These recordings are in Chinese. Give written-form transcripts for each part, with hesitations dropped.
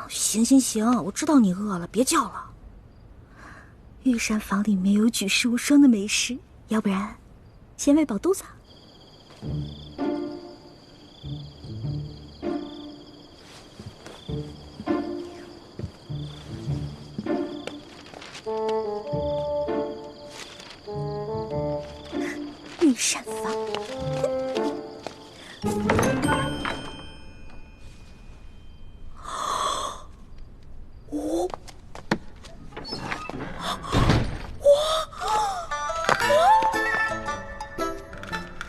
行行行，我知道你饿了，别叫了。御膳房里面有举世无双的美食，要不然先喂饱肚子。御膳房。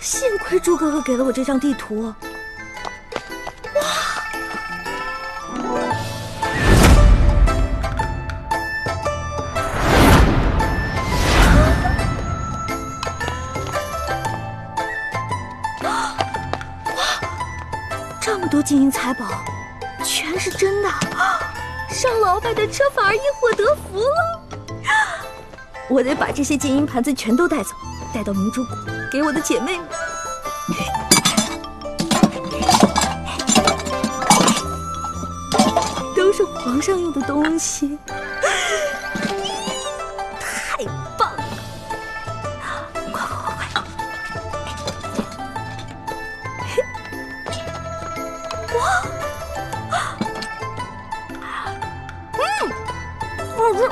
幸亏猪哥哥给了我这张地图。哇！这么多金银财宝，全是真的。上老板的车反而因祸得福了。我得把这些金银盘子全都带走，带到明珠谷给我的姐妹们。都是皇上用的东西，太棒了！快！哇！好吃。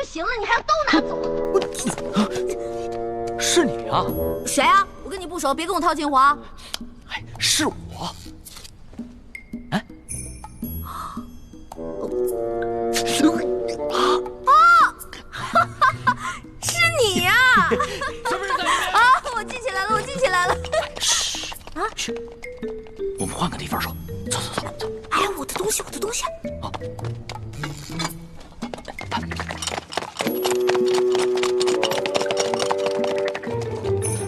行了，你还要都拿走？是你啊？谁啊？我跟你不熟，别跟我套近乎啊！哎，是我。哎，是你呀！是不是啊，我记起来了，我记起来了。嘘啊，嘘，我们换个地方说。